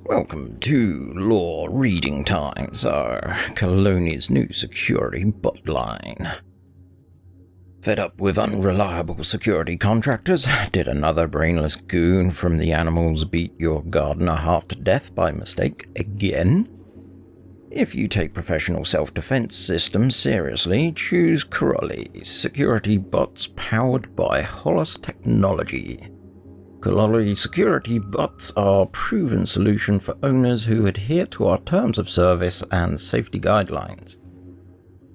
Welcome to Law Reading Times, our colony's new security botline. Fed up with unreliable security contractors, did another brainless goon from the animals beat your gardener half to death by mistake again? If you take professional self-defense systems seriously, choose Corolli's security bots powered by Hollis technology. Corolli security bots are a proven solution for owners who adhere to our terms of service and safety guidelines.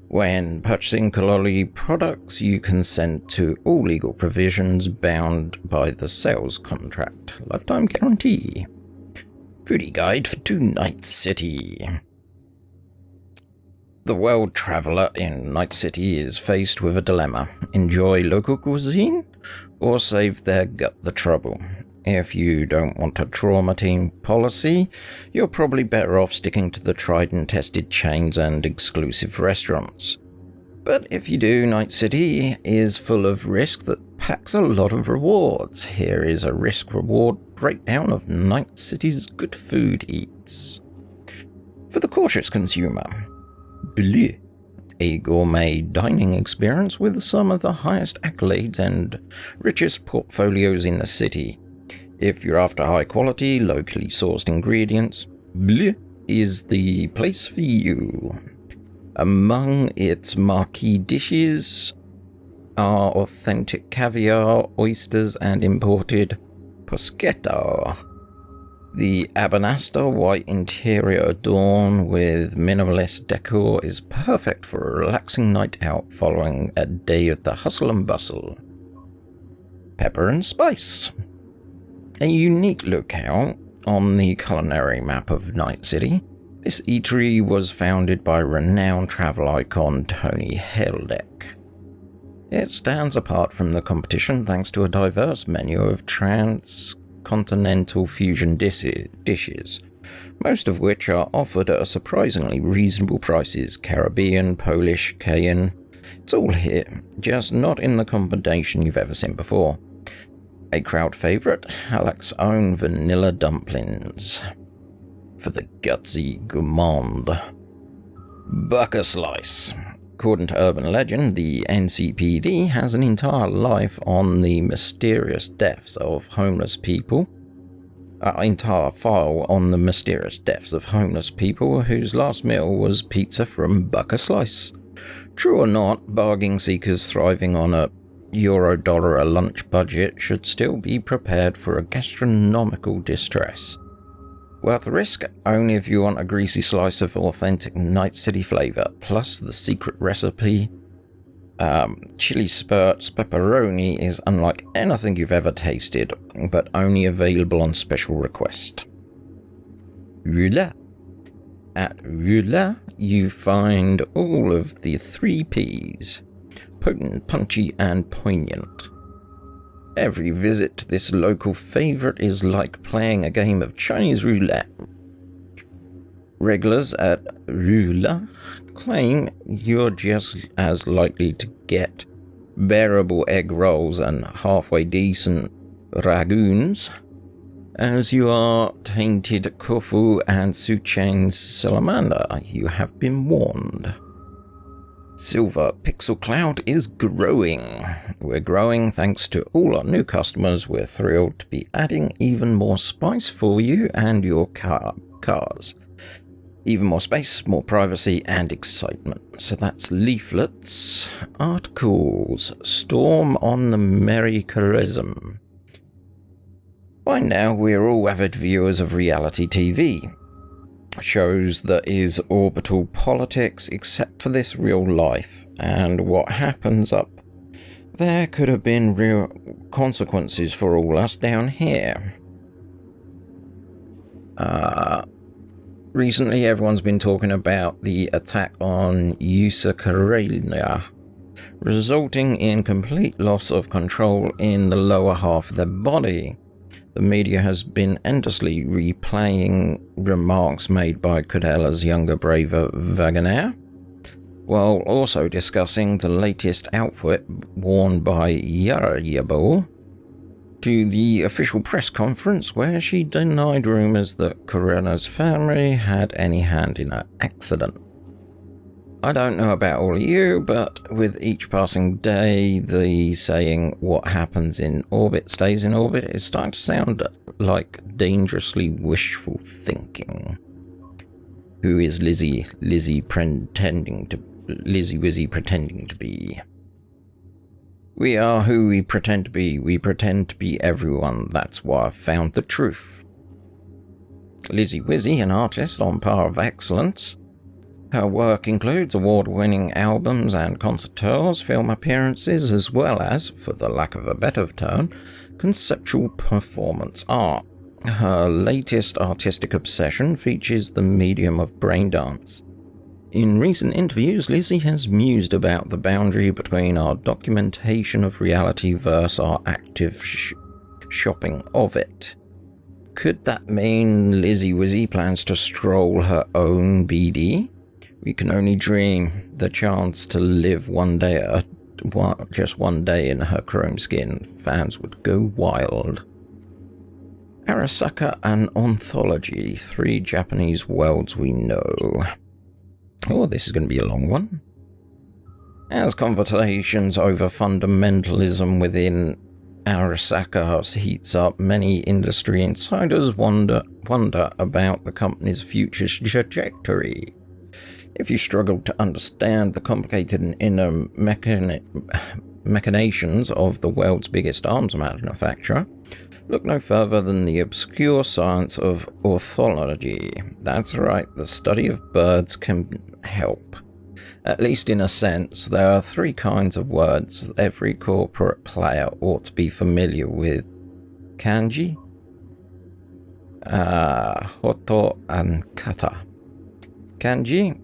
When purchasing Corolli products, you consent to all legal provisions bound by the sales contract. Lifetime guarantee. Foodie guide for Two Night City. The world traveller in Night City is faced with a dilemma: enjoy local cuisine or save their gut the trouble. If you don't want a trauma team policy, you're probably better off sticking to the tried and tested chains and exclusive restaurants. But if you do, Night City is full of risk that packs a lot of rewards. Here is a risk-reward breakdown of Night City's good food eats. For the cautious consumer, Bleu, a gourmet dining experience with some of the highest accolades and richest portfolios in the city. If you're after high quality, locally sourced ingredients, Bleu is the place for you. Among its marquee dishes are authentic caviar, oysters, and imported bruschetta. The Abanasta white interior adorned with minimalist decor is perfect for a relaxing night out following a day of the hustle and bustle. Pepper and Spice. A unique lookout on the culinary map of Night City, this eatery was founded by renowned travel icon Tony Heldeck. It stands apart from the competition thanks to a diverse menu of transcontinental fusion dishes, most of which are offered at surprisingly reasonable prices: Caribbean, Polish, Cajun. It's all here, just not in the combination you've ever seen before. A crowd favourite, Halleck's own vanilla dumplings. For the gutsy gourmand. Bucker Slice. According to urban legend, the NCPD has an entire life on the mysterious deaths of homeless people. Entire file on the mysterious deaths of homeless people whose last meal was pizza from Bucker Slice. True or not, bargain seekers thriving on a $1 a lunch budget should still be prepared for a gastronomical distress. Worth the risk only if you want a greasy slice of authentic Night City flavour, plus the secret recipe. Chili spurts pepperoni is unlike anything you've ever tasted, but only available on special request. Roulette. At Roulette, you find all of the 3 Ps: potent, punchy, and poignant. Every visit to this local favourite is like playing a game of Chinese roulette. Regulars at Roulette claim you're just as likely to get bearable egg rolls and halfway decent ragoons as you are tainted Kofu and Suchain's salamander. You have been warned. Silver Pixel Cloud is growing. We're growing thanks to all our new customers. We're thrilled to be adding even more spice for you and your cars. Even more space, more privacy, and excitement. So that's leaflets, articles, storm on the merry charism. By now, we're all avid viewers of reality TV. Shows that is orbital politics, except for this real life, and what happens up there could have been real consequences for all us down here. Recently everyone's been talking about the attack on Ukraine, resulting in complete loss of control in the lower half of their body. The media has been endlessly replaying remarks made by Kudella's younger, braver Wagner, while also discussing the latest outfit worn by Yaryabul. to the official press conference where she denied rumours that Corinna's family had any hand in her accident. I don't know about all of you, but with each passing day, the saying, what happens in orbit stays in orbit, is starting to sound like dangerously wishful thinking. Who is Lizzie Wizzy pretending to be? We are who we pretend to be. We pretend to be everyone. That's why I've found the truth. Lizzie Wizzy, an artist on par of excellence. Her work includes award-winning albums and concert tours, film appearances, as well as, for the lack of a better term, conceptual performance art. Her latest artistic obsession features the medium of brain dance. In recent interviews, Lizzie has mused about the boundary between our documentation of reality versus our active shopping of it. Could that mean Lizzie Wizzy plans to stroll her own BD? We can only dream. The chance to live just one day in her chrome skin. Fans would go wild. Arasaka, an anthology. 3 Japanese worlds we know. Oh, this is going to be a long one. As conversations over fundamentalism within Arasaka heats up, many industry insiders wonder about the company's future trajectory. If you struggle to understand the complicated and inner machinations of the world's biggest arms manufacturer, look no further than the obscure science of ornithology. That's right, the study of birds can help. At least in a sense, there are 3 kinds of words every corporate player ought to be familiar with. Kanji, hoto, and kata. Kanji,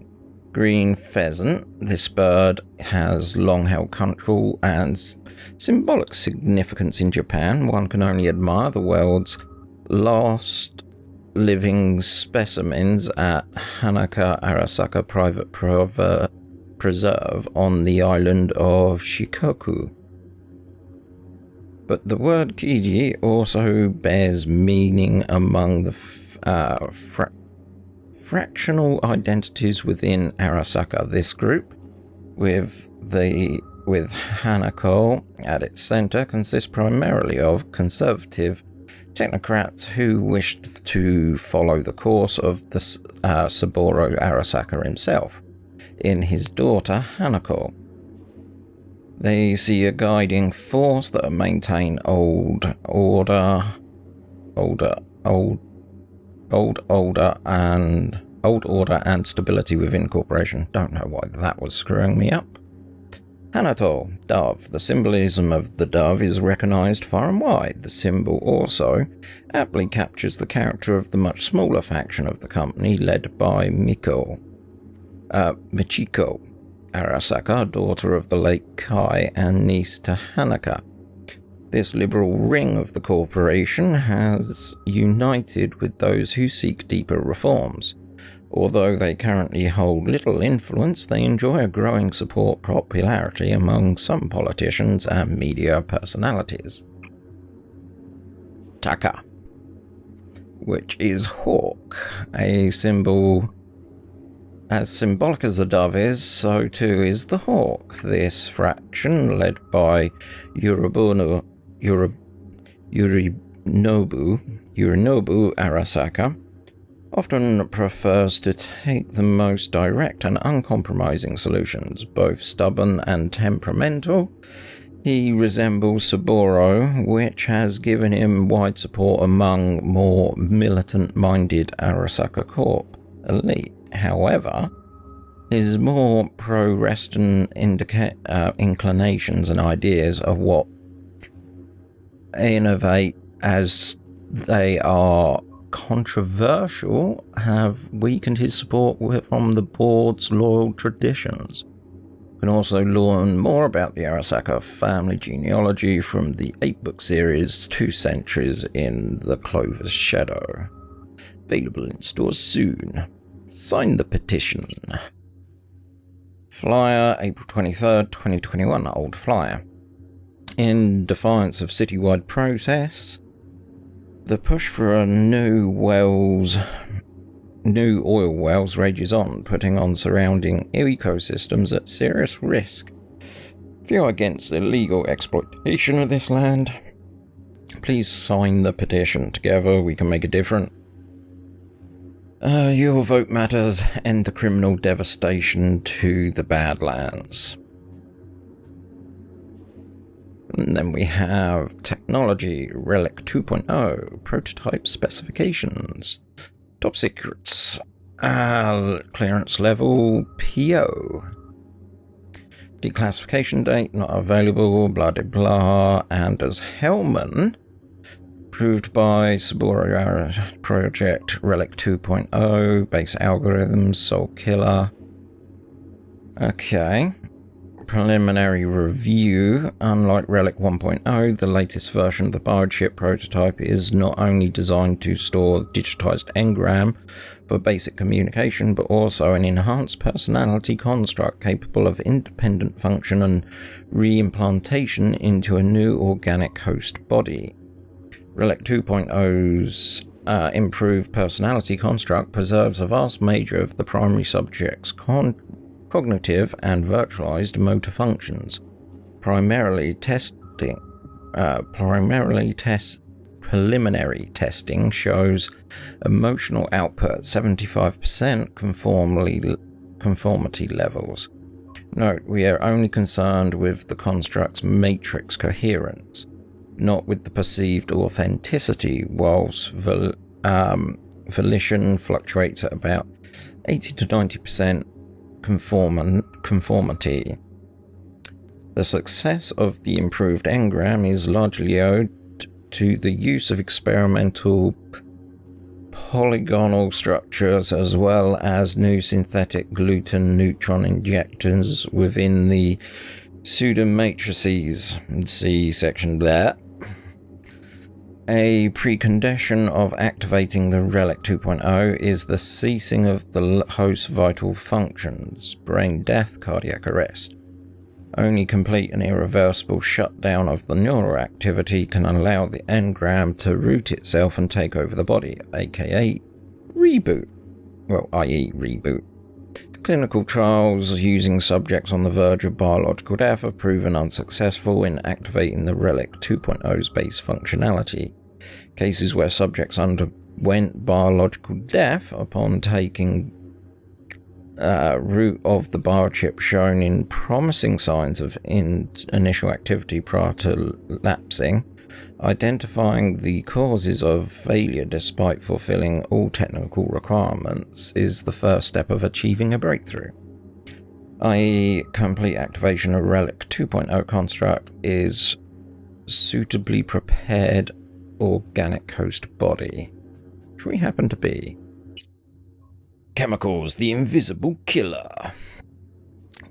green pheasant. This bird has long-held cultural and symbolic significance in Japan. One can only admire the world's last living specimens at Hanaka Arasaka Private Preserve on the island of Shikoku. But the word kiji also bears meaning among the fractional identities within Arasaka. This group, with Hanako at its center, consists primarily of conservative technocrats who wished to follow the course of the Saburo Arasaka himself in his daughter Hanako. They see a guiding force that maintain old order and stability within corporation. Don't know why that was screwing me up. Hanato, dove. The symbolism of the dove is recognized far and wide. The symbol also aptly captures the character of the much smaller faction of the company led by Michiko Arasaka, daughter of the late Kai and niece to Hanaka. This liberal ring of the corporation has united with those who seek deeper reforms. Although they currently hold little influence, they enjoy a growing support popularity among some politicians and media personalities. Taka, which is hawk, a symbol. As symbolic as the dove is, so too is the hawk. This fraction, led by Yorinobu Arasaka, often prefers to take the most direct and uncompromising solutions. Both stubborn and temperamental, he resembles Saburo, which has given him wide support among more militant-minded Arasaka Corp elite. However, his more pro-Western inclinations and ideas of what innovate as they are controversial have weakened his support from the board's loyal traditions. You can also learn more about the Arasaka family genealogy from the 8-book series 2 Centuries in the Clover's Shadow. Available in stores soon. Sign the petition. Flyer, April 23rd, 2021, old flyer. In defiance of citywide protests, the push for new oil wells rages on, putting on surrounding ecosystems at serious risk. If you're against illegal exploitation of this land, please sign the petition. Together we can make a difference. Your vote matters. End the criminal devastation to the Badlands. And then we have technology, Relic 2.0, prototype specifications, top secrets, clearance level, PO, declassification date not available, blah blah blah, and as Hellman, approved by Sabora Project Relic 2.0, base algorithms, Soul Killer. Okay. Preliminary review. Unlike Relic 1.0, the latest version of the biochip prototype is not only designed to store digitized engram for basic communication, but also an enhanced personality construct capable of independent function and reimplantation into a new organic host body. Relic 2.0's improved personality construct preserves a vast major of the primary subject's cognitive and virtualized motor functions. Preliminary testing shows emotional output 75% conformity levels. Note, we are only concerned with the construct's matrix coherence, not with the perceived authenticity, whilst volition fluctuates at about 80 to 90% conformity. The success of the improved engram is largely owed to the use of experimental polygonal structures as well as new synthetic gluten neutron injectors within the pseudomatrices. See section there. A precondition of activating the Relic 2.0 is the ceasing of the host's vital functions, brain death, cardiac arrest. Only complete and irreversible shutdown of the neural activity can allow the engram to root itself and take over the body, aka reboot. Well, i.e. reboot. Clinical trials using subjects on the verge of biological death have proven unsuccessful in activating the Relic 2.0's base functionality. Cases where subjects underwent biological death upon taking root of the biochip shown in promising signs of initial activity prior to lapsing. Identifying the causes of failure despite fulfilling all technical requirements is the first step of achieving a breakthrough. i.e. complete activation of Relic 2.0 construct is suitably prepared organic host body, which we happen to be. Chemicals, the invisible killer.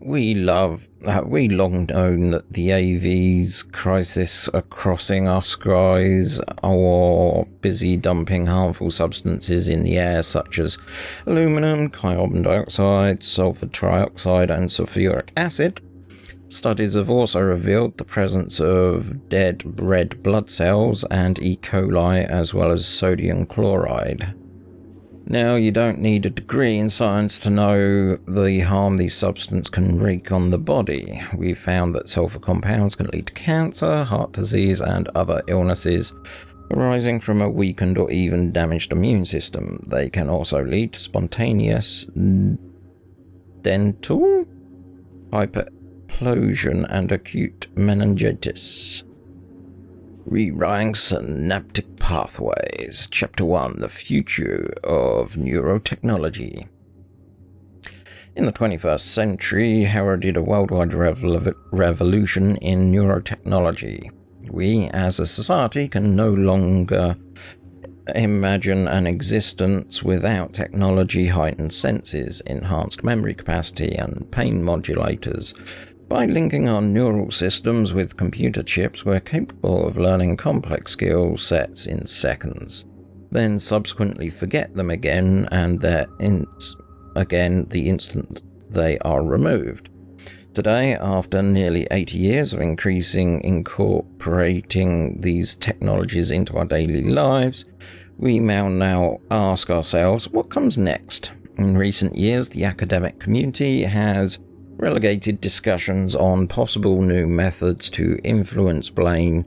We long known that the AV's crisis are crossing our skies or busy dumping harmful substances in the air such as aluminum, carbon dioxide, sulfur trioxide and sulfuric acid. Studies have also revealed the presence of dead red blood cells and E. coli as well as sodium chloride. Now, you don't need a degree in science to know the harm these substances can wreak on the body. We've found that sulfur compounds can lead to cancer, heart disease, and other illnesses arising from a weakened or even damaged immune system. They can also lead to spontaneous dental hyperplosion and acute meningitis. Rewriting synaptic pathways. Chapter 1. The future of neurotechnology. In the 21st century heralded a worldwide revolution in neurotechnology. We, as a society, can no longer imagine an existence without technology-heightened senses, enhanced memory capacity, and pain modulators. By linking our neural systems with computer chips, we're capable of learning complex skill sets in seconds, then subsequently forget them again, and the instant they are removed. Today, after nearly 80 years of incorporating these technologies into our daily lives, we may now ask ourselves, what comes next? In recent years, the academic community has relegated discussions on possible new methods to influence brain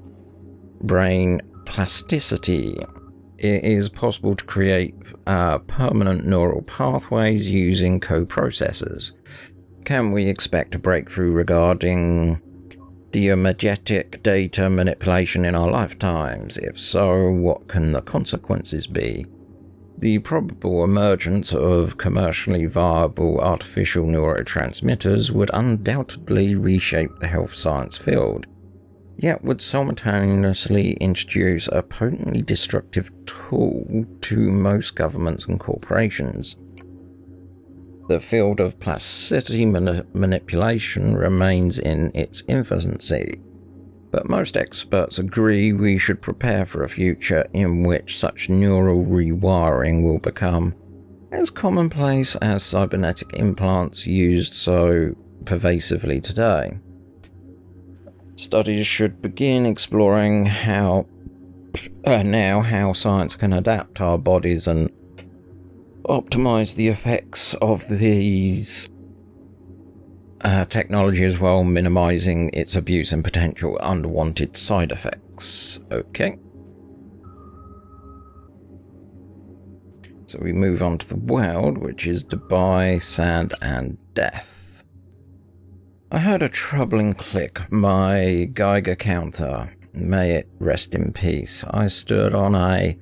plasticity. It is possible to create permanent neural pathways using co-processors. Can we expect a breakthrough regarding diegetic data manipulation in our lifetimes? If so, what can the consequences be? The probable emergence of commercially viable artificial neurotransmitters would undoubtedly reshape the health science field, yet would simultaneously introduce a potently destructive tool to most governments and corporations. The field of plasticity manipulation remains in its infancy, but most experts agree we should prepare for a future in which such neural rewiring will become as commonplace as cybernetic implants used so pervasively today. Studies should begin exploring how science can adapt our bodies and optimize the effects of these technologies while minimizing its abuse and potential unwanted side effects. Okay. So we move on to the world, which is Dubai, sand and death. I heard a troubling click. My Geiger counter, may it rest in peace. I stood on a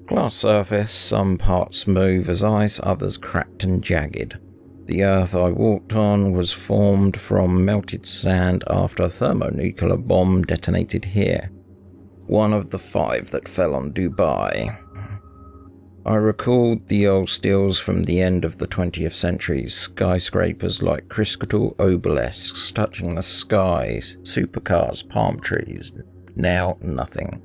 glass surface, some parts smooth as ice, others cracked and jagged. The earth I walked on was formed from melted sand after a thermonuclear bomb detonated here, one of the 5 that fell on Dubai. I recalled the old stills from the end of the 20th century, skyscrapers like crystal obelisks touching the skies, supercars, palm trees, now nothing.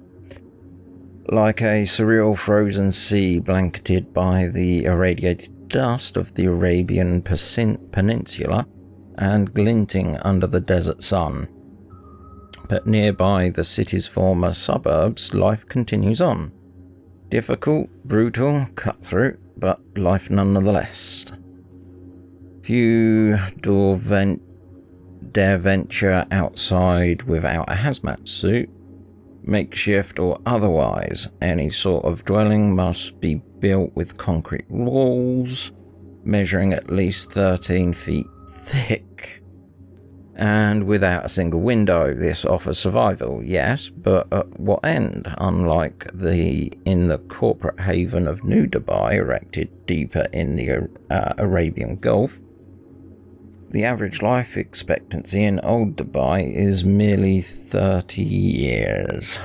Like a surreal frozen sea blanketed by the irradiated dust of the Arabian Peninsula and glinting under the desert sun. But nearby the city's former suburbs, life continues on. Difficult, brutal, cutthroat, but life nonetheless. Few dare venture outside without a hazmat suit, makeshift or otherwise. Any sort of dwelling must be built with concrete walls, measuring at least 13 feet thick, and without a single window. This offers survival, yes, but at what end? Unlike in the corporate haven of New Dubai, erected deeper in the Arabian Gulf, the average life expectancy in Old Dubai is merely 30 years.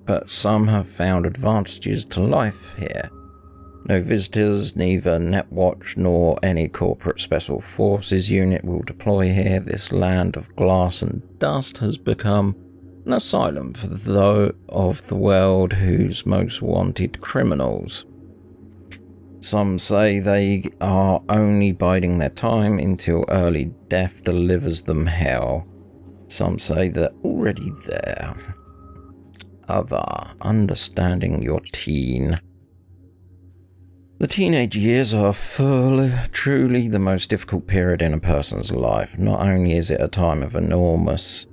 But some have found advantages to life here. No visitors, neither Netwatch nor any corporate special forces unit will deploy here. This land of glass and dust has become an asylum for those of the world whose most wanted criminals. Some say they are only biding their time until early death delivers them hell. Some say they're already there. Other, understanding your teen. The teenage years are truly the most difficult period in a person's life. Not only is it a time of enormous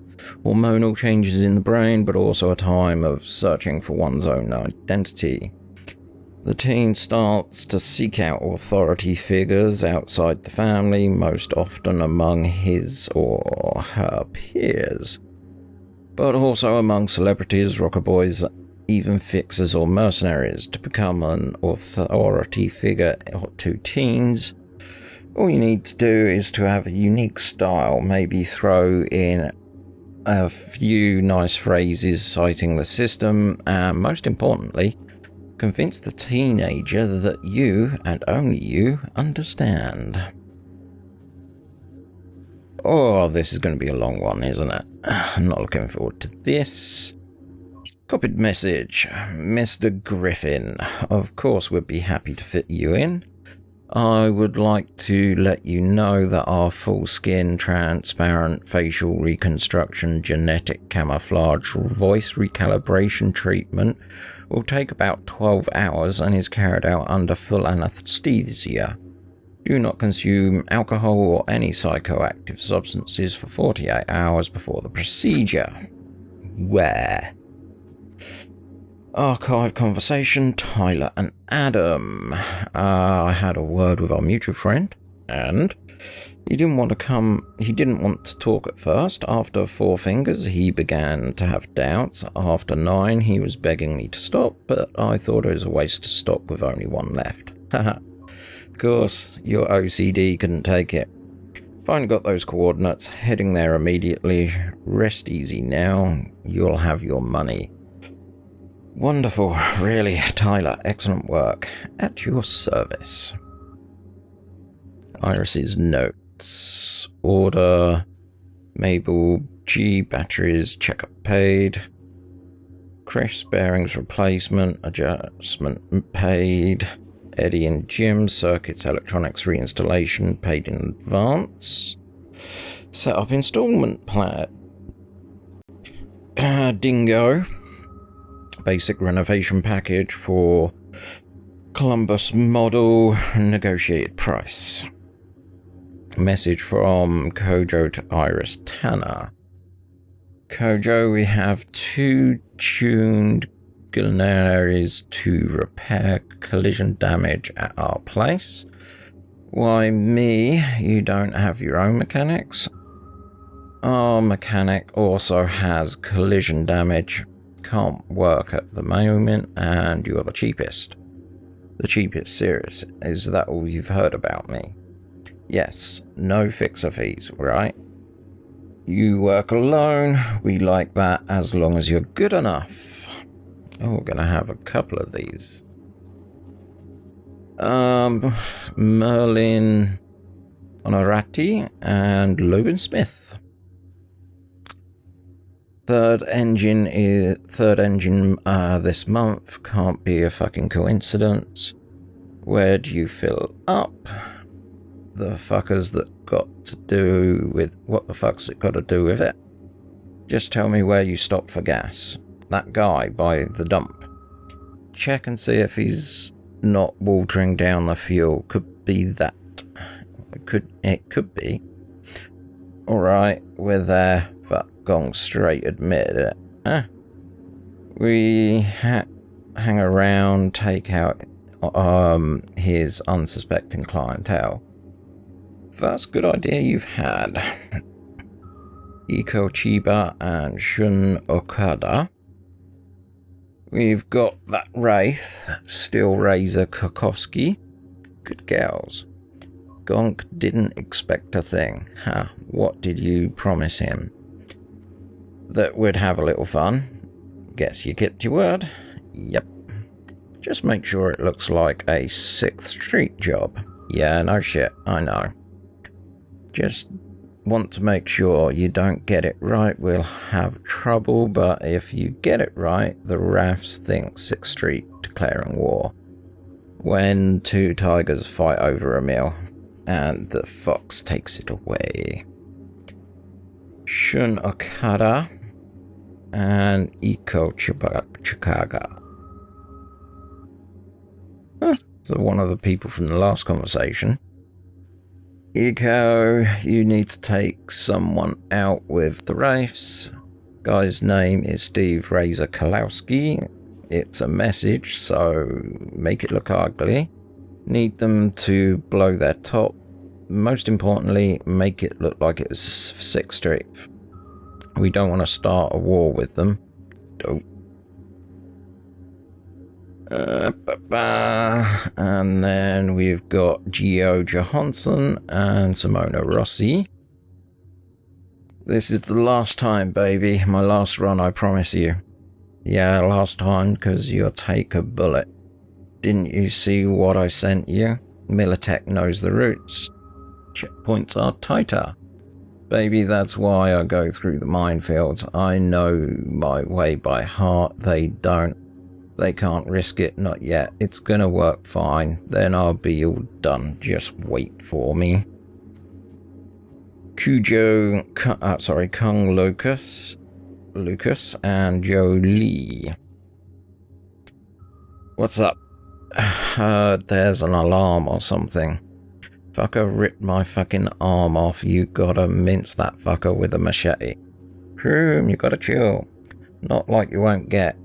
hormonal changes in the brain, but also a time of searching for one's own identity. The teen starts to seek out authority figures outside the family, most often among his or her peers, but also among celebrities, rocker boys, even fixers or mercenaries. To become an authority figure to teens, all you need to do is to have a unique style, maybe throw in a few nice phrases citing the system, and most importantly, convince the teenager that you, and only you, understand. Oh, this is going to be a long one, isn't it? I'm not looking forward to this. Copied message. Mr. Griffin, of course we'd be happy to fit you in. I would like to let you know that our full skin, transparent facial reconstruction, genetic camouflage, voice recalibration treatment will take about 12 hours and is carried out under full anesthesia. Do not consume alcohol or any psychoactive substances for 48 hours before the procedure. Where? Archive conversation, Tyler and Adam. I had a word with our mutual friend, and he didn't want to talk at first. After 4 fingers, he began to have doubts. After 9, he was begging me to stop, but I thought it was a waste to stop with only 1 left. Haha. Of course, your OCD couldn't take it. Finally got those coordinates, heading there immediately. Rest easy now, you'll have your money. Wonderful, really, Tyler, excellent work. At your service. Iris's notes. Order. Mabel G. Batteries. Checkup paid. Chris bearings replacement. Adjustment paid. Eddie and Jim. Circuits electronics reinstallation paid in advance. Set up installment plan. Dingo. Basic renovation package for Columbus model, negotiated price. Message from Kojo to Iris Tanner. Kojo, we have 2 tuned Galenaries to repair collision damage at our place. Why me? You don't have your own mechanics? Our mechanic also has collision damage. Can't work at the moment, and you're the cheapest. The cheapest, serious. Is that all you've heard about me? Yes, no fixer fees, right? You work alone, we like that as long as you're good enough. Oh, we're gonna have a couple of these. Merlin Honorati and Logan Smith. Third engine this month. Can't be a fucking coincidence. Where do you fill up? The fuckers that got to do with... What the fuck's it got to do with it? Just tell me where you stop for gas. That guy by the dump. Check and see if he's not watering down the fuel. Could be that. It could be. Alright, we're there. Gone straight, admitted it. We hang around, take out his unsuspecting clientele. First good idea you've had. Iko Chiba and Shun Okada. We've got that Wraith, Steel Razor Kokoski. Good gals. Gonk didn't expect a thing. What did you promise him? That we'd have a little fun. Guess you kept your word. Yep. Just make sure it looks like a 6th Street job. Yeah, no shit, I know. Just want to make sure you don't get it right, we'll have trouble, but if you get it right, the Rafts think 6th Street declaring war. When 2 tigers fight over a meal, and the fox takes it away. Shun Okada and Iko Chikaga. So one of the people from the last conversation. Iko, you need to take someone out with the Wraiths. Guy's name is Steve Razor Kalowski. It's a message, so make it look ugly. Need them to blow their top. Most importantly, make it look like it was 6th Street. We don't want to start a war with them. Dope. And then we've got Gio Johansson and Simona Rossi. This is the last time, baby. My last run, I promise you. Yeah, last time, because you'll take a bullet. Didn't you see what I sent you? Militech knows the routes. Checkpoints are tighter. Baby, that's why I go through the minefields. I know my way by heart. They don't. They can't risk it, not yet. It's gonna work fine. Then I'll be all done. Just wait for me. Kung Lucas and Joe Lee. What's up? There's an alarm or something. Fucker ripped my fucking arm off. You gotta mince that fucker with a machete. You gotta chill. Not like you won't get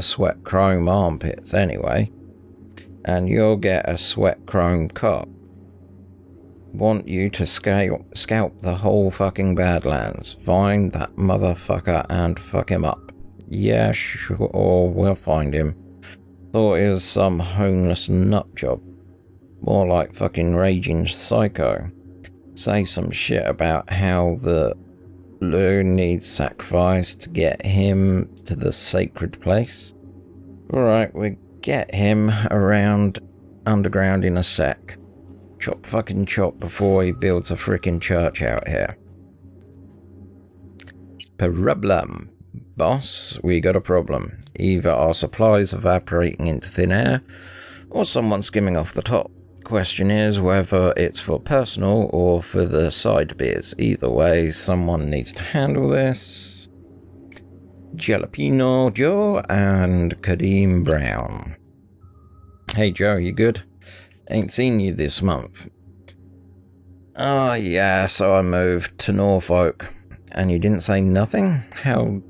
sweat chrome armpits anyway. And you'll get a sweat chrome cock. Want you to scalp the whole fucking Badlands. Find that motherfucker and fuck him up. Yeah, sure, we'll find him. Thought he was some homeless nut job. More like fucking raging psycho. Say some shit about how the Lou needs sacrifice to get him to the sacred place. Alright, we get him around underground in a sec. Chop fucking chop before he builds a frickin' church out here. Problem. Boss, we got a problem. Either our supplies evaporating into thin air, or someone skimming off the top. Question is whether it's for personal or for the side beers. Either way, someone needs to handle this. Jalapeno Joe and Kadeem Brown. Hey Joe, you good? Ain't seen you this month. Oh yeah, so I moved to Norfolk. And you didn't say nothing? How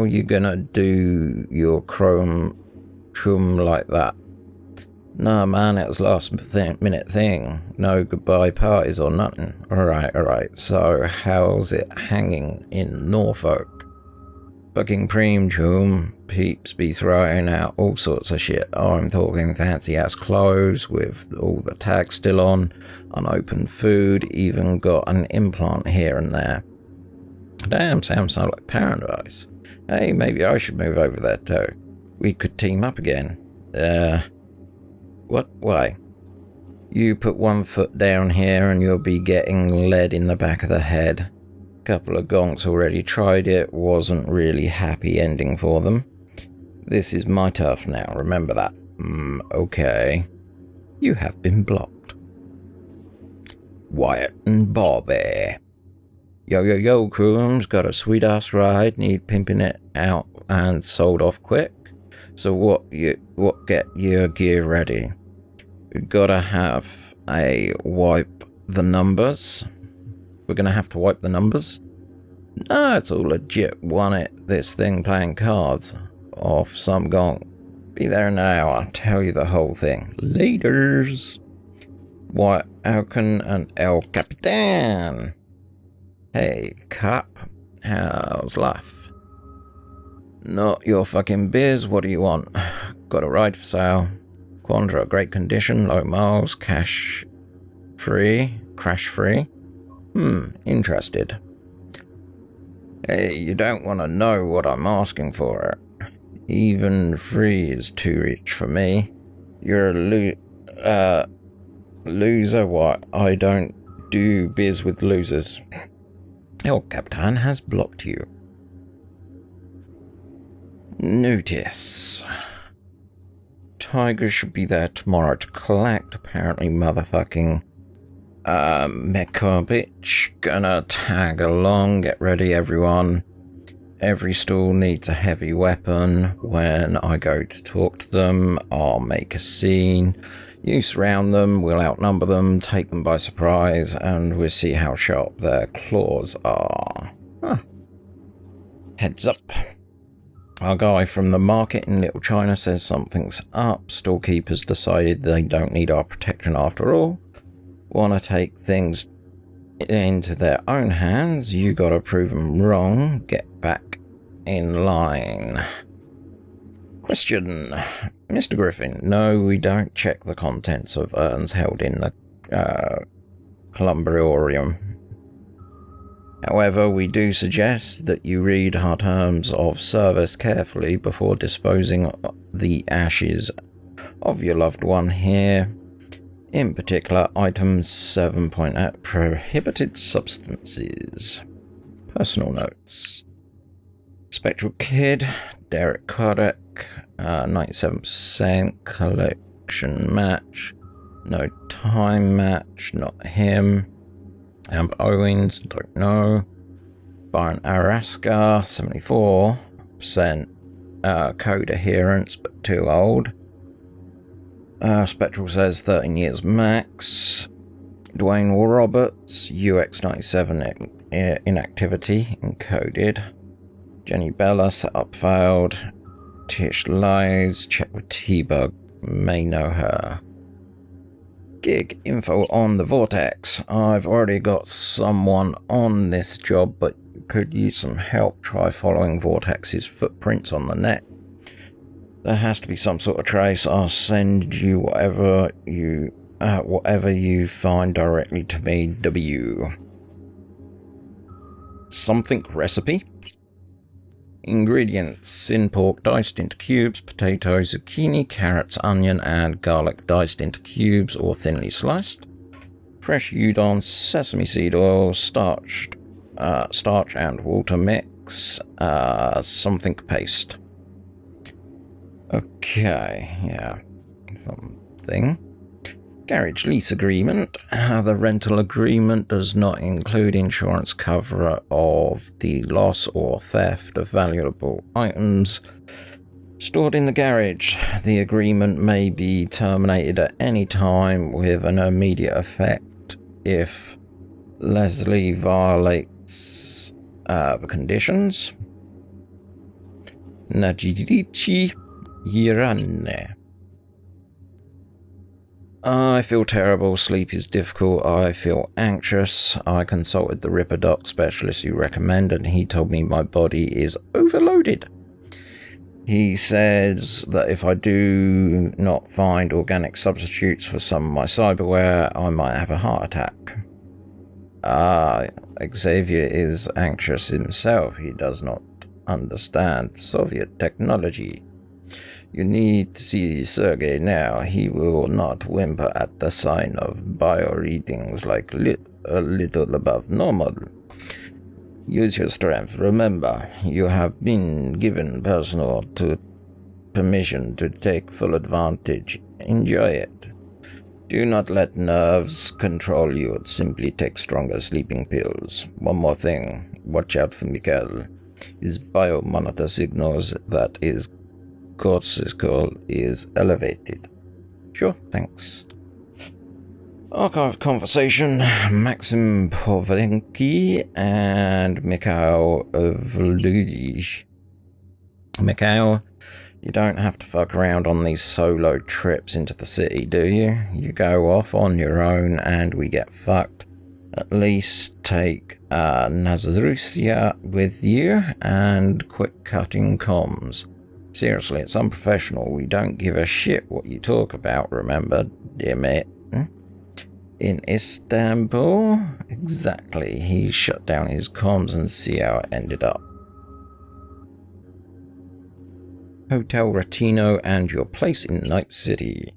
you gonna do your chrome like that? Nah man, it was last minute thing. No goodbye parties or nothing. Alright. So how's it hanging in Norfolk? Fucking preem chum. Peeps be throwing out all sorts of shit. I'm talking fancy ass clothes with all the tags still on, unopened food, even got an implant here and there. Damn, sounds like paradise. Hey, maybe I should move over there too. We could team up again. What? Why? You put one foot down here and you'll be getting lead in the back of the head. Couple of gonks already tried it, wasn't really happy ending for them. This is my turf now, remember that. Okay. You have been blocked. Wyatt and Bobby. Yo, Croom's got a sweet ass ride, need pimping it out and sold off quick. So what get your gear ready? We gotta have a wipe the numbers. We're gonna have to wipe the numbers? No, it's all legit. Won it, this thing playing cards. Off some gong. Be there in an hour, tell you the whole thing. Laters. Wyatt, Alcon and El Capitan. Hey, Cap. How's life? Not your fucking biz, what do you want? Got a ride for sale. Quandra, great condition, low miles, crash free. Interested. Hey, you don't want to know what I'm asking for. Even free is too rich for me. You're a loser, what? I don't do biz with losers. El Capitan has blocked you. Notice. Tiger should be there tomorrow to collect. Apparently motherfucking Mecha bitch gonna tag along. Get ready everyone. Every stall needs a heavy weapon. When I go to talk to them, I'll make a scene. You surround them, we'll outnumber them, take them by surprise, and we'll see how sharp their claws are. Heads up. Our guy from the market in Little China says something's up. Storekeepers decided they don't need our protection after all. Wanna take things into their own hands? You gotta prove them wrong. Get back in line. Question. Mr. Griffin, no, we don't check the contents of urns held in the Columbriorium. However, we do suggest that you read our terms of service carefully before disposing the ashes of your loved one here. In particular, item 7.8, prohibited substances. Personal notes. Spectral Kid, Derek Kodak, 97% collection match, no time match, not him. Amp Owens, don't know. Byron Araska, 74%, code adherence, but too old. Spectral says 13 years max. Dwayne Roberts, UX97 inactivity, encoded. Jenny Bella, setup failed. Tish lies, check with T-Bug, may know her. Gig info on the Vortex. I've already got someone on this job, but could use some help. Try following Vortex's footprints on the net. There has to be some sort of trace. I'll send you whatever you find directly to me. W. Something recipe. Ingredients: sin pork diced into cubes, potatoes, zucchini, carrots, onion, and garlic diced into cubes or thinly sliced. Fresh udon, sesame seed oil, starch and water mix. Something paste. Okay, yeah, something. Garage lease agreement. The rental agreement does not include insurance cover of the loss or theft of valuable items stored in the garage. The agreement may be terminated at any time with an immediate effect if Leslie violates the conditions. Najirichi Yiranne. I feel terrible, sleep is difficult, I feel anxious. I consulted the Ripper Doc specialist you recommended, and he told me my body is overloaded. He says that if I do not find organic substitutes for some of my cyberware, I might have a heart attack. Xavier is anxious himself. He does not understand Soviet technology. You need to see Sergei now. He will not whimper at the sign of bio readings like a little above normal. Use your strength. Remember, you have been given personal permission to take full advantage. Enjoy it. Do not let nerves control you. Simply take stronger sleeping pills. One more thing. Watch out for Mikhail. His biomonitor signals that his cortical is elevated. Sure, thanks. Archive conversation. Maxim Povenki and Mikhail Vludij. Mikhail, you don't have to fuck around on these solo trips into the city, do you? You go off on your own and we get fucked. At least take Nazarusia with you and quit cutting comms. Seriously, it's unprofessional. We don't give a shit what you talk about, remember, damn it. In Istanbul? Exactly. He shut down his comms and see how it ended up. Hotel Ratino and your place in Night City.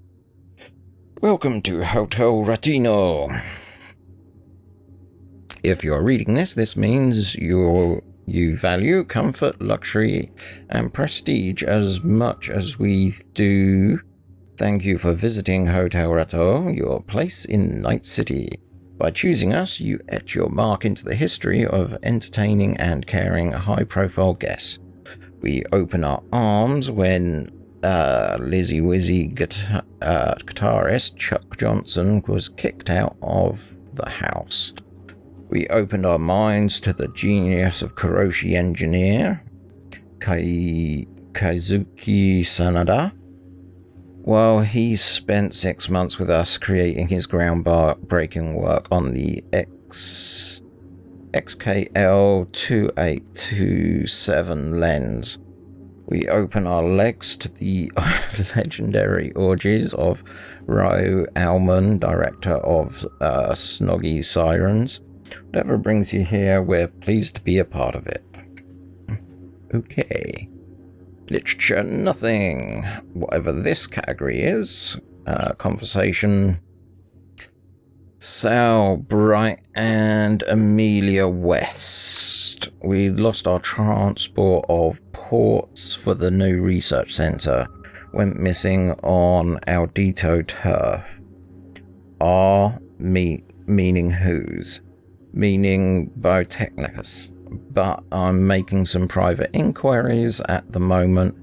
Welcome to Hotel Ratino. If you're reading this means you value comfort, luxury, and prestige as much as we do. Thank you for visiting Hotel Rato, your place in Night City. By choosing us, you etch your mark into the history of entertaining and caring high-profile guests. We open our arms when Lizzie Wizzy guitarist Chuck Johnson was kicked out of the house. We opened our minds to the genius of Kuroshi engineer Kazuki Sanada. While he spent 6 months with us creating his groundbreaking work on the XKL 2827 lens. We open our legs to the legendary orgies of Ryo Alman, director of Snoggy Sirens. Whatever brings you here, we're pleased to be a part of it. Okay. Literature, nothing. Whatever this category is. Conversation. Sal Bright and Amelia West. We lost our transport of ports for the new research centre. Went missing on Aldito turf. Meaning whose? Meaning Biotechnicus. But I'm making some private inquiries at the moment.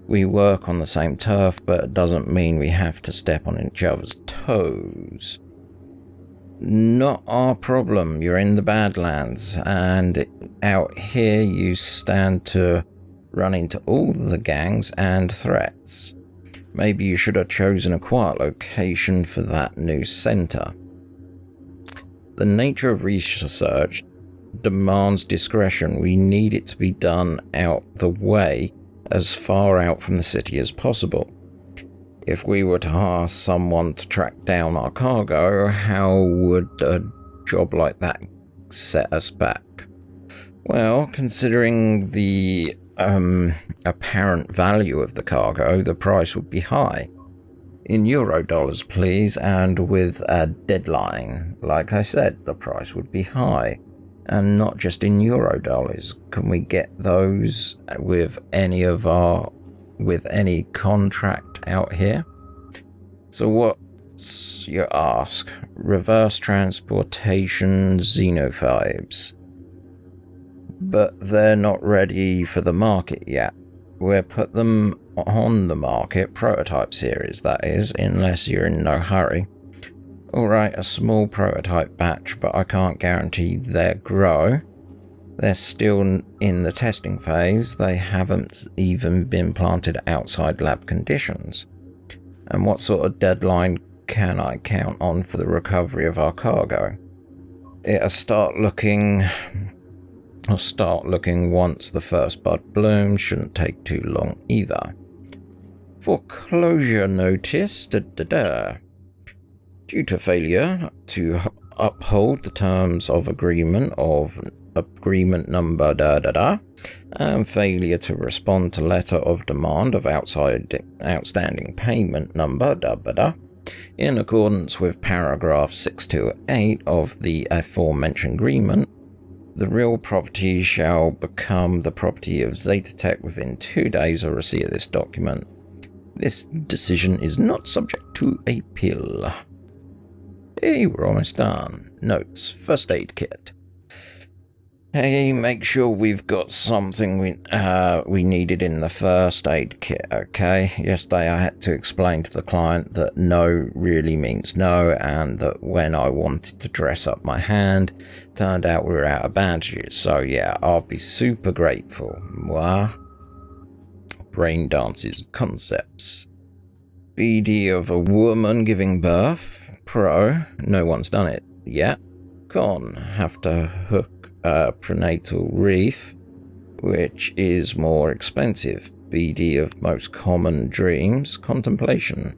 We work on the same turf, but it doesn't mean we have to step on each other's toes. Not our problem. You're in the Badlands, and out here you stand to run into all the gangs and threats. Maybe you should have chosen a quiet location for that new centre. The nature of research demands discretion. We need it to be done out the way, as far out from the city as possible. If we were to hire someone to track down our cargo, how would a job like that set us back? Well, considering the apparent value of the cargo, the price would be high. In Eurodollars, please, and with a deadline. Like I said, the price would be high. And not just in Eurodollars. Can we get those with any contract out here? So what's your ask? Reverse transportation xenophibes. But they're not ready for the market yet. We'll put them on the market, prototype series that is, unless you're in no hurry. Alright, a small prototype batch, but I can't guarantee they'll grow. They're still in the testing phase. They haven't even been planted outside lab conditions. And what sort of deadline can I count on for the recovery of our cargo? I'll start looking once the first bud blooms. Shouldn't take too long either. Foreclosure notice. Due to failure to uphold the terms of agreement number and failure to respond to letter of demand of outstanding payment number in accordance with paragraph 628 of the aforementioned agreement, the real property shall become the property of Zetatech within 2 days of receipt of this document. This decision is not subject to appeal. Hey, we're almost done. Notes. First aid kit. Hey, make sure we've got something we needed in the first aid kit, okay? Yesterday I had to explain to the client that no really means no, and that when I wanted to dress up my hand, turned out we were out of bandages. So yeah, I'll be super grateful. Moi. Brain dances concepts. BD of a woman giving birth. Pro, no one's done it yet. Con, have to hook a prenatal wreath, which is more expensive. BD of most common dreams. Contemplation.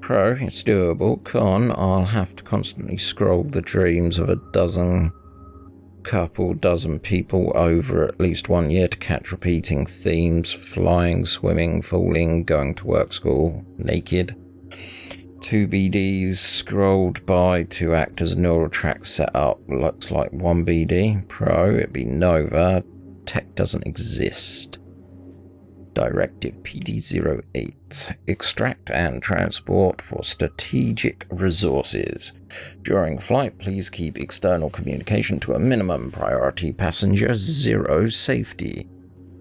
Pro, it's doable. Con, I'll have to constantly scroll the dreams of a dozen people over at least 1 year to catch repeating themes: flying, swimming, falling, going to work, school, naked. 2 BDs scrolled by 2 actors, neural track set up. Looks like 1 BD. Pro, it'd be Nova. Tech doesn't exist. Directive PD08. Extract and transport for strategic resources. During flight, please keep external communication to a minimum. Priority passenger 0 safety.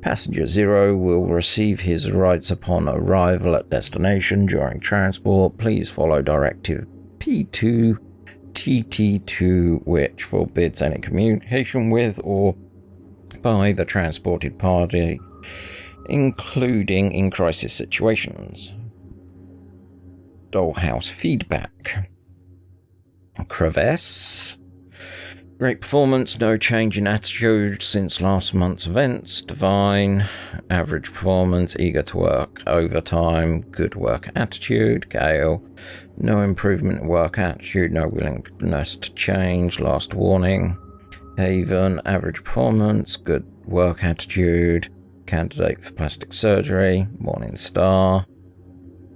Passenger 0 will receive his rights upon arrival at destination. During transport, please follow Directive P2 TT2, which forbids any communication with or by the transported party, including in crisis situations. Dollhouse feedback. Crevasse. Great performance, no change in attitude since last month's events. Divine. Average performance, eager to work. Overtime, good work attitude. Gale. No improvement in work attitude, no willingness to change. Last warning. Haven. Average performance, good work attitude. Candidate for plastic surgery. Morning Star.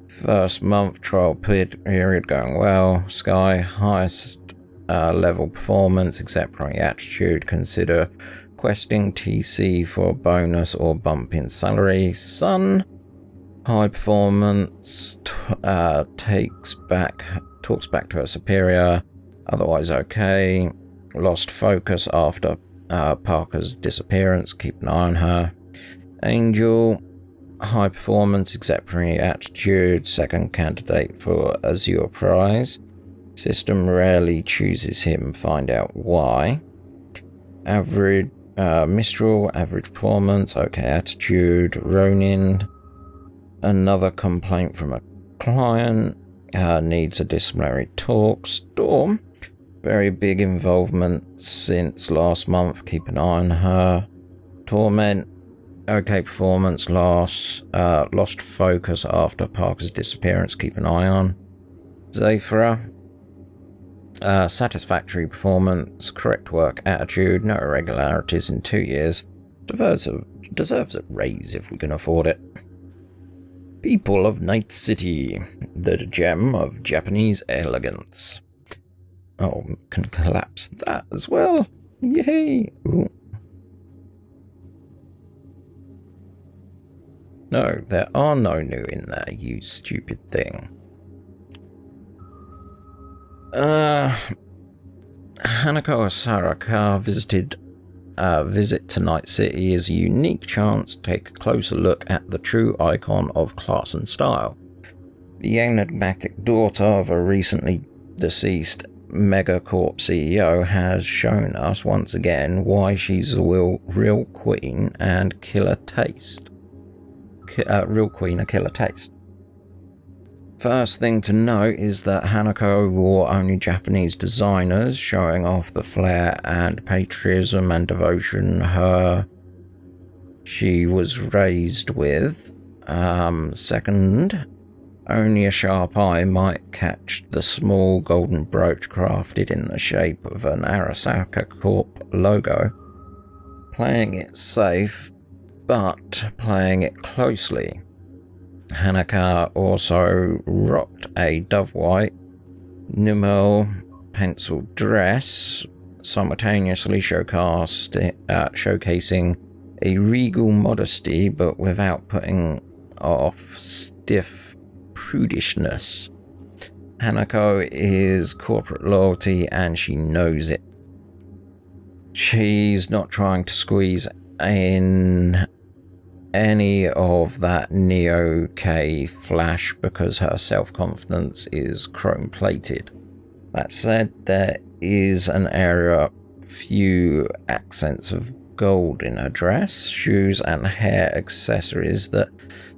First month trial period going well. Sky. Highest level performance, exemplary attitude, consider questing TC for a bonus or bump in salary. Sun, high performance, talks back to her superior, otherwise okay. Lost focus after Parker's disappearance, keep an eye on her. Angel, high performance, exemplary attitude, second candidate for Azure Prize. System rarely chooses him, find out why. Average, Mistral, average performance, okay attitude. Ronin, another complaint from a client, needs a disciplinary talk. Storm, very big involvement since last month, keep an eye on her. Torment, okay performance, lost focus after Parker's disappearance, keep an eye on. Zephyra, satisfactory performance, correct work attitude, no irregularities in 2 years, deserves a raise if we can afford it. People of Night City, the gem of Japanese elegance. Oh, can collapse that as well. Yay! Ooh. No, there are no new in there, you stupid thing. Hanako Asaraka visit to Night City is a unique chance to take a closer look at the true icon of class and style. The enigmatic daughter of a recently deceased Megacorp CEO has shown us once again why she's a real queen and killer taste. Real queen, a killer taste. First thing to note is that Hanako wore only Japanese designers, showing off the flair and patriotism and devotion she was raised with. Second, only a sharp eye might catch the small golden brooch crafted in the shape of an Arasaka Corp logo. Playing it safe, but playing it closely. Hanaka also rocked a dove white Numel pencil dress, simultaneously showcasing a regal modesty but without putting off stiff prudishness. Hanako is corporate loyalty and she knows it. She's not trying to squeeze in any of that Neo-K flash because her self-confidence is chrome-plated. That said, there is an area, few accents of gold in her dress, shoes and hair accessories that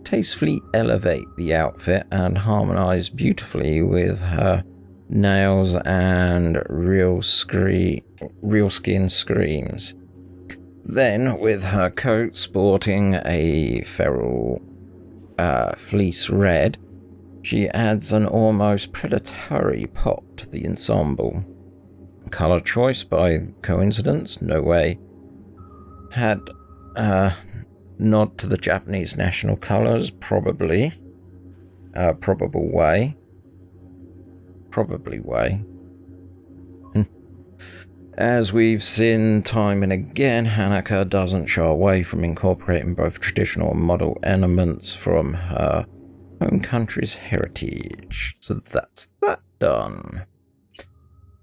tastefully elevate the outfit and harmonise beautifully with her nails and real skin screams. Then, with her coat sporting a feral fleece red, she adds an almost predatory pop to the ensemble. Colour choice by coincidence? No way. Had nod to the Japanese national colours? Probably. Probably way. As we've seen time and again, Hanaka doesn't shy away from incorporating both traditional and model elements from her home country's heritage. So that's that done.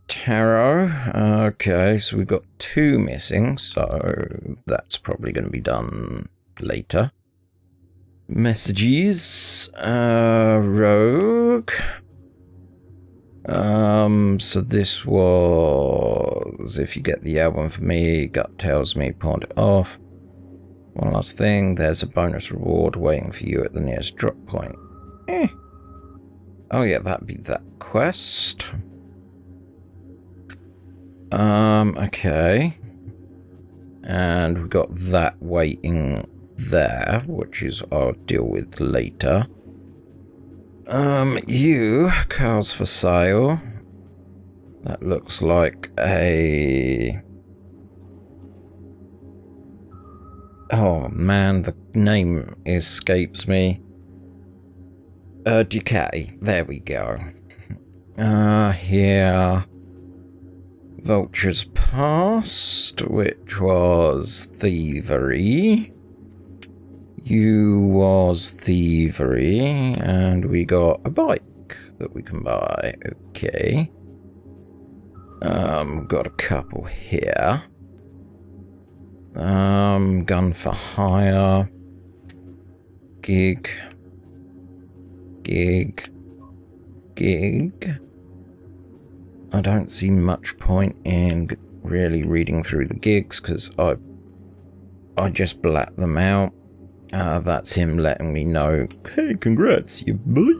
Tarot. Okay, so we've got 2 missing, so that's probably going to be done later. Messages. Rogue. So this was, if you get the album for me, gut tells me pawn it off. One last thing, there's a bonus reward waiting for you at the nearest drop point. Oh yeah, that'd be that quest. Okay. And we've got that waiting there, which is I'll deal with later. You, cars for sale. That looks like a... Oh man, the name escapes me. Decay, there we go. Here. Vulture's Past, which was thievery. You was thievery, and we got a bike that we can buy. Okay. Got a couple here. Gun for hire. Gig. I don't see much point in really reading through the gigs because I just black them out. That's him letting me know, hey, congrats, you bleed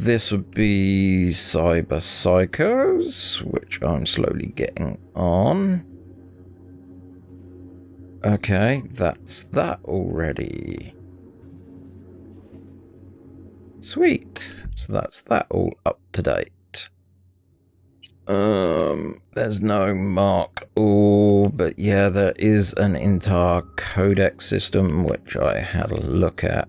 this would be Cyber Psychos, which I'm slowly getting on. Okay, that's that already. Sweet. So that's that all up to date. There's no mark all, but yeah, there is an entire codec system which I had a look at,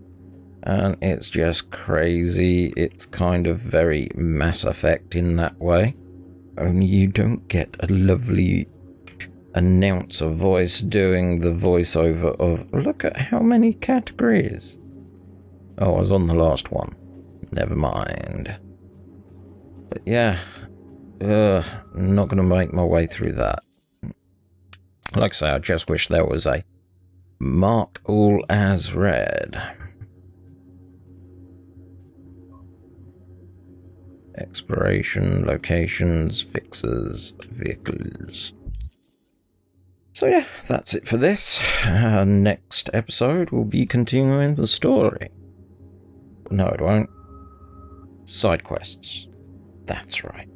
and it's just crazy. It's kind of very Mass Effect in that way, only you don't get a lovely announcer voice doing the voiceover of, look at how many categories. Oh, I was on the last one. Never mind. But yeah, not gonna make my way through that. Like I say, I just wish there was a mark all as read. Exploration, locations, fixes, vehicles. So yeah, that's it for this. Next episode will be continuing the story. No, it won't. Side quests. That's right.